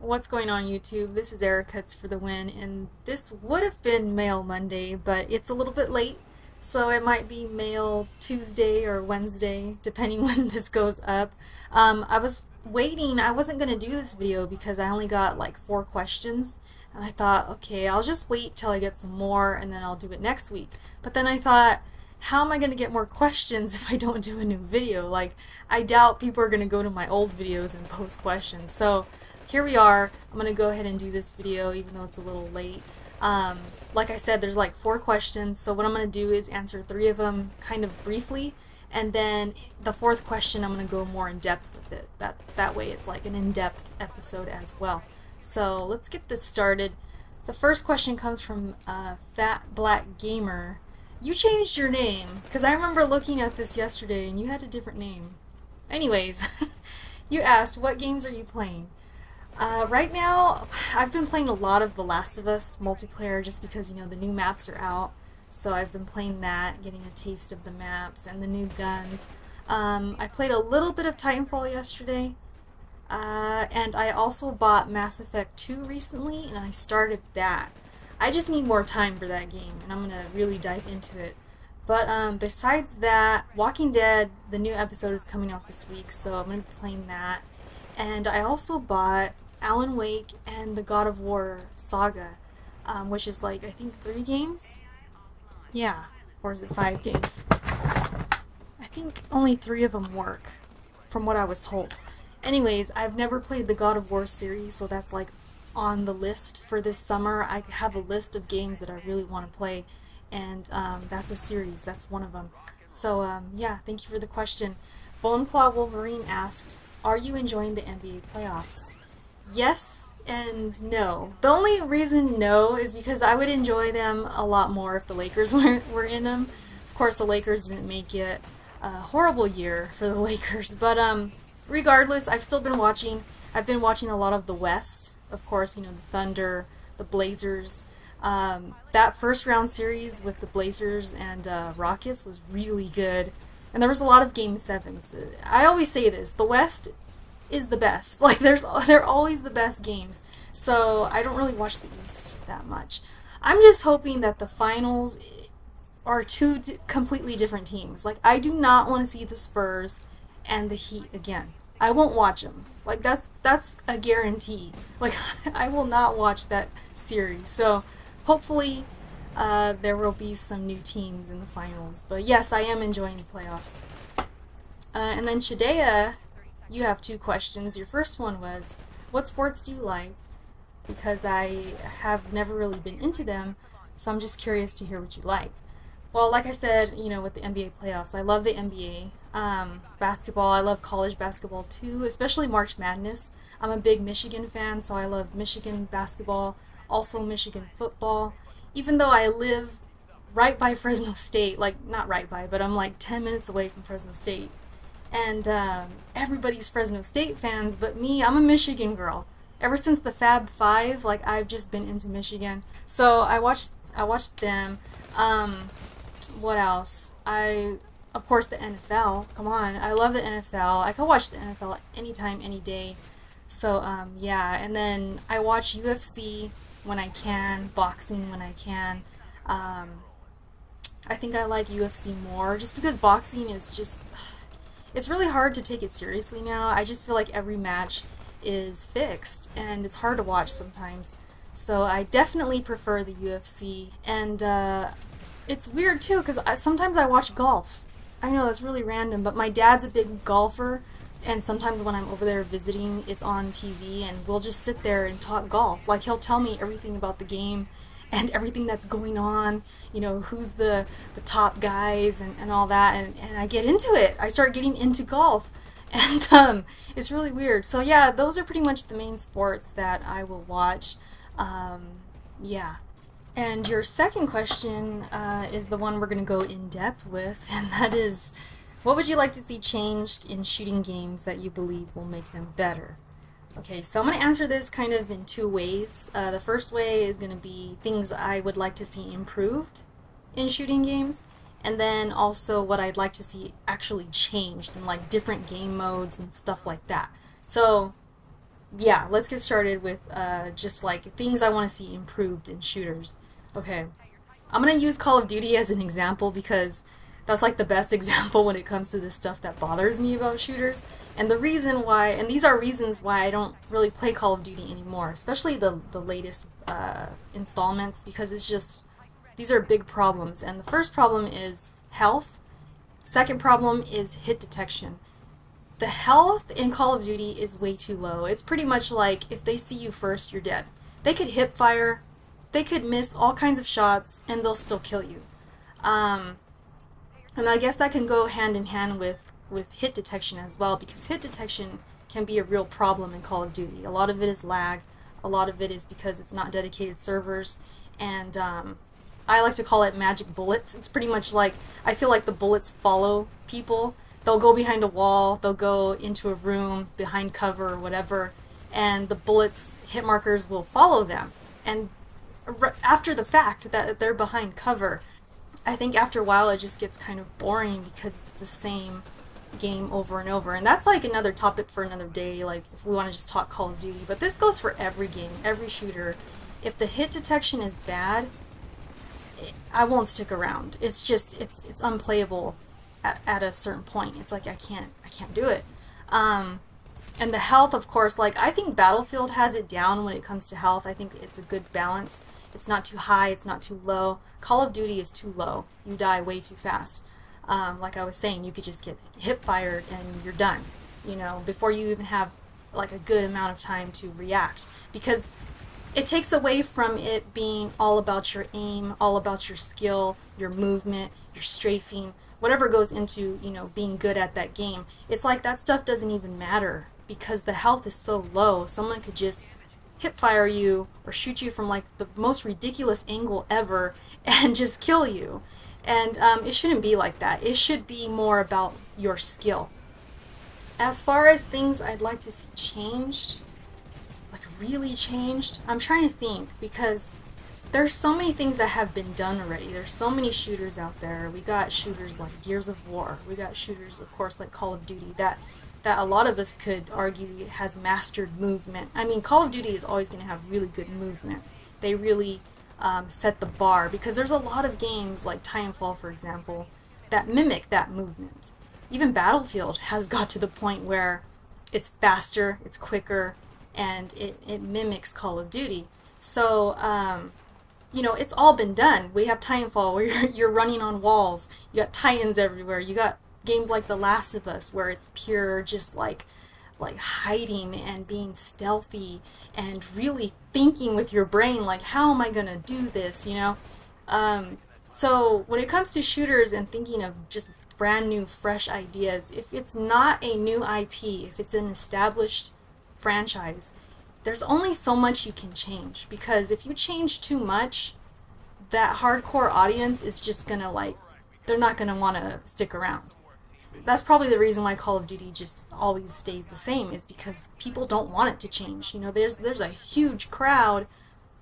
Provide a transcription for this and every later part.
What's going on YouTube? This is Eric Cuts for the win, and this would have been Mail Monday, but it's a little bit late, so it might be Mail Tuesday or Wednesday, depending when this goes up. I was waiting, I wasn't going to do this video because I only got like 4 questions, and I thought, okay, I'll just wait till I get some more and then I'll do it next week. But then I thought, how am I going to get more questions if I don't do a new video? Like, I doubt people are going to go to my old videos and post questions. So here we are. I'm going to go ahead and do this video even though it's a little late. Like I said, there's like 4 questions, so what I'm going to do is answer 3 of them kind of briefly, and then the 4th question I'm going to go more in depth with it. That way it's like an in-depth episode as well. So let's get this started. The first question comes from Fat Black Gamer. You changed your name, because I remember looking at this yesterday and you had a different name. Anyways, you asked, what games are you playing? Right now, I've been playing a lot of The Last of Us multiplayer just because, the new maps are out. So I've been playing that, getting a taste of the maps and the new guns. I played a little bit of Titanfall yesterday. And I also bought Mass Effect 2 recently, and I started that. I just need more time for that game, and I'm going to really dive into it. But besides that, Walking Dead, the new episode is coming out this week, so I'm going to be playing that. And I also bought Alan Wake and the God of War saga, which is like, I think 3 games? Yeah, or is it 5 games? I think only 3 of them work, from what I was told. Anyways, I've never played the God of War series, so that's like on the list for this summer. I have a list of games that I really want to play, and that's a series. That's one of them. So yeah, thank you for the question. Boneclaw Wolverine asked, are you enjoying the NBA playoffs? Yes and no. The only reason no is because I would enjoy them a lot more if the Lakers were in them. Of course, the Lakers didn't make it. A horrible year for the Lakers, but regardless, I've still been watching. I've been watching a lot of the West, of course, the Thunder, the Blazers. That first round series with the Blazers and Rockets was really good. And there was a lot of game sevens. I always say this, the West is the best. Like they're always the best games. So I don't really watch the East that much. I'm just hoping that the finals are 2 completely different teams. Like I do not want to see the Spurs and the Heat again. I won't watch them. Like that's a guarantee. Like I will not watch that series. So hopefully there will be some new teams in the finals. But yes, I am enjoying the playoffs. And then Shadea, you have 2 questions. Your first one was, what sports do you like? Because I have never really been into them, so I'm just curious to hear what you like. Well, like I said, with the NBA playoffs, I love the NBA. Basketball, I love college basketball too, especially March Madness. I'm a big Michigan fan, so I love Michigan basketball, also Michigan football. Even though I live right by Fresno State, like not right by, but I'm like 10 minutes away from Fresno State. And everybody's Fresno State fans, but me, I'm a Michigan girl. Ever since the Fab Five, like I've just been into Michigan. So I watched them. What else? Of course, the NFL. Come on, I love the NFL. I can watch the NFL anytime, any day. So yeah, and then I watch UFC when I can, boxing when I can. I think I like UFC more just because boxing is just, it's really hard to take it seriously now. I just feel like every match is fixed and it's hard to watch sometimes. So I definitely prefer the UFC. And it's weird too because sometimes I watch golf. I know that's really random, but my dad's a big golfer, and sometimes when I'm over there visiting, it's on TV, and we'll just sit there and talk golf. Like, he'll tell me everything about the game and everything that's going on, who's the top guys and all that, and I get into it. I start getting into golf, and it's really weird. So yeah, those are pretty much the main sports that I will watch. Yeah. And your second question is the one we're going to go in depth with, and that is, what would you like to see changed in shooting games that you believe will make them better? Okay, so I'm going to answer this kind of in 2 ways. The first way is going to be things I would like to see improved in shooting games, and then also what I'd like to see actually changed in like different game modes and stuff like that. So Yeah, let's get started with just like things I want to see improved in shooters. Okay, I'm gonna use Call of Duty as an example because that's like the best example when it comes to this stuff that bothers me about shooters. And the reason why, and these are reasons why I don't really play Call of Duty anymore, especially the latest installments, because it's just these are big problems. And the first problem is health. Second problem is hit detection. The health in Call of Duty is way too low. It's pretty much like if they see you first, you're dead. They could hip fire, they could miss all kinds of shots, and they'll still kill you. Um, and I guess that can go hand in hand with hit detection as well, because hit detection can be a real problem in Call of Duty. A lot of it is lag, a lot of it is because it's not dedicated servers, and I like to call it magic bullets. It's pretty much like I feel like the bullets follow people. They'll go behind a wall, they'll go into a room behind cover or whatever, and the bullets hit markers will follow them. And after the fact that they're behind cover, I think after a while it just gets kind of boring because it's the same game over and over. And that's like another topic for another day, like if we want to just talk Call of Duty. But this goes for every game, every shooter. If the hit detection is bad, I won't stick around. It's just it's unplayable at a certain point. It's like I can't do it. Um, and the health, of course, like I think Battlefield has it down when it comes to health. I think it's a good balance. It's not too high, it's not too low. Call of Duty is too low. You die way too fast. Like I was saying, you could just get hip fired and you're done. You know, before you even have like a good amount of time to react, because it takes away from it being all about your aim, all about your skill, your movement, your strafing, whatever goes into, being good at that game. It's like that stuff doesn't even matter because the health is so low. Someone could just hip fire you or shoot you from like the most ridiculous angle ever and just kill you. And it shouldn't be like that. It should be more about your skill. As far as things I'd like to see changed, like really changed, I'm trying to think because there's so many things that have been done already. There's so many shooters out there. We got shooters like Gears of War. We got shooters, of course, like Call of Duty that a lot of us could argue has mastered movement. I mean, Call of Duty is always going to have really good movement. They really set the bar because there's a lot of games like Titanfall, for example, that mimic that movement. Even Battlefield has got to the point where it's faster, it's quicker, and it mimics Call of Duty. So, it's all been done. We have Titanfall where you're running on walls. You got Titans everywhere. You got games like The Last of Us where it's pure just like hiding and being stealthy and really thinking with your brain like how am I gonna do this. So when it comes to shooters and thinking of just brand new fresh ideas, if it's not a new IP, if it's an established franchise, there's only so much you can change because if you change too much, that hardcore audience is just gonna like they're not gonna want to stick around. That's probably the reason why Call of Duty just always stays the same is because people don't want it to change. There's a huge crowd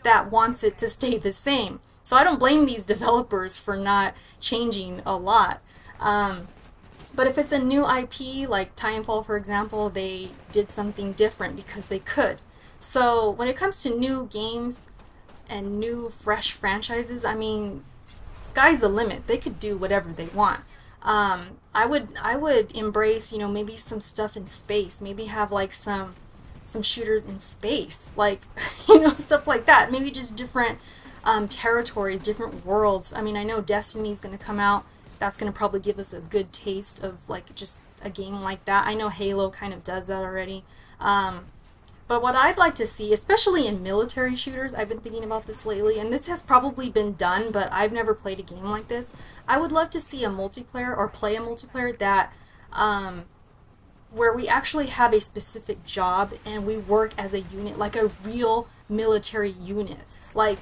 that wants it to stay the same. So I don't blame these developers for not changing a lot. But if it's a new IP, like Titanfall, for example, they did something different because they could. So when it comes to new games and new fresh franchises, I mean, sky's the limit. They could do whatever they want. I would embrace, maybe some stuff in space. Maybe have like some shooters in space, like stuff like that. Maybe just different territories, different worlds. I mean, I know Destiny's gonna come out. That's gonna probably give us a good taste of like just a game like that. I know Halo kind of does that already. But what I'd like to see, especially in military shooters, I've been thinking about this lately, and this has probably been done, but I've never played a game like this. I would love to see a multiplayer or play a multiplayer that where we actually have a specific job and we work as a unit, like a real military unit. Like,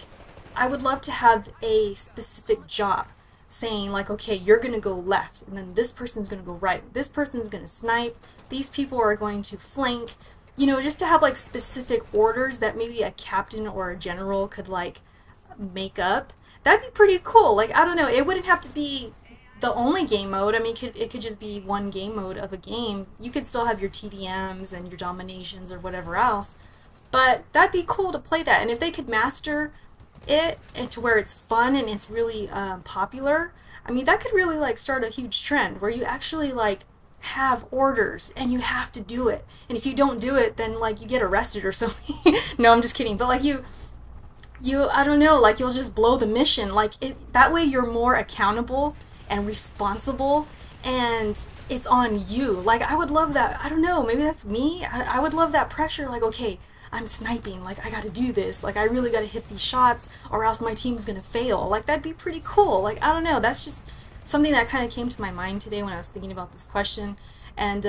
I would love to have a specific job saying like, okay, you're gonna go left, and then this person's gonna go right. This person's gonna snipe. These people are going to flank. Just to have like specific orders that maybe a captain or a general could like make up. That'd be pretty cool. Like, I don't know, it wouldn't have to be the only game mode. I mean, it could just be one game mode of a game. You could still have your TDMs and your dominations or whatever else, but that'd be cool to play that. And if they could master it and to where it's fun and it's really popular, I mean, that could really like start a huge trend where you actually like have orders and you have to do it. And if you don't do it, then like you get arrested or something. No, I'm just kidding. But like you I don't know, like you'll just blow the mission. Like that way you're more accountable and responsible, and it's on you. Like I would love that. I don't know, maybe that's me. I would love that pressure. Like, okay, I'm sniping. Like I gotta do this. Like I really gotta hit these shots, or else my team's gonna fail. Like that'd be pretty cool. Like I don't know. That's just something that kind of came to my mind today when I was thinking about this question. And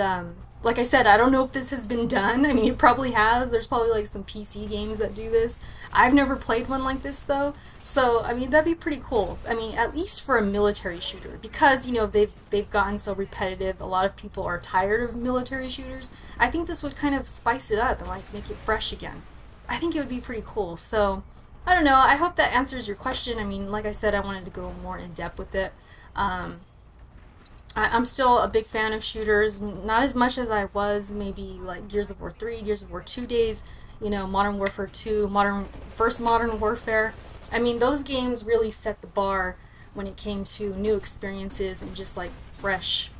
like I said, I don't know if this has been done. I mean, it probably has. There's probably like some PC games that do this. I've never played one like this though. So I mean, that'd be pretty cool. I mean, at least for a military shooter, because you know they've gotten so repetitive. A lot of people are tired of military shooters. I think this would kind of spice it up and like make it fresh again. I think it would be pretty cool. So I don't know. I hope that answers your question. I mean, like I said, I wanted to go more in depth with it. I'm still a big fan of shooters, not as much as I was maybe like Gears of War 3, Gears of War 2 days, you know, Modern Warfare 2, first Modern Warfare. I mean, those games really set the bar when it came to new experiences and just like fresh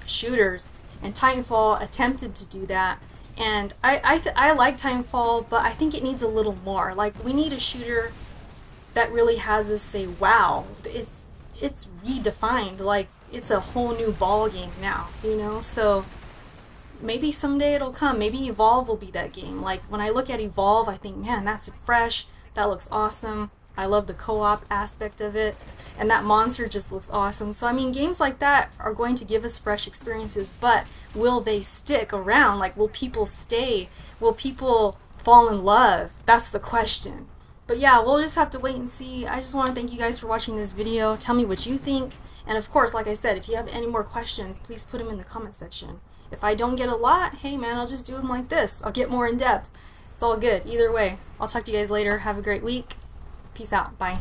shooters. And Titanfall attempted to do that. And I like Titanfall, but I think it needs a little more. Like, we need a shooter that really has us say, wow, it's redefined. Like, it's a whole new ball game now, you know? So maybe someday it'll come. Maybe Evolve will be that game. Like, when I look at Evolve, I think, man, that's fresh. That looks awesome. I love the co-op aspect of it. And that monster just looks awesome. So, I mean, games like that are going to give us fresh experiences, but will they stick around? Like, will people stay? Will people fall in love? That's the question. But yeah, we'll just have to wait and see. I just want to thank you guys for watching this video. Tell me what you think. And of course, like I said, if you have any more questions, please put them in the comment section. If I don't get a lot, hey man, I'll just do them like this. I'll get more in depth. It's all good. Either way, I'll talk to you guys later. Have a great week. Peace out. Bye.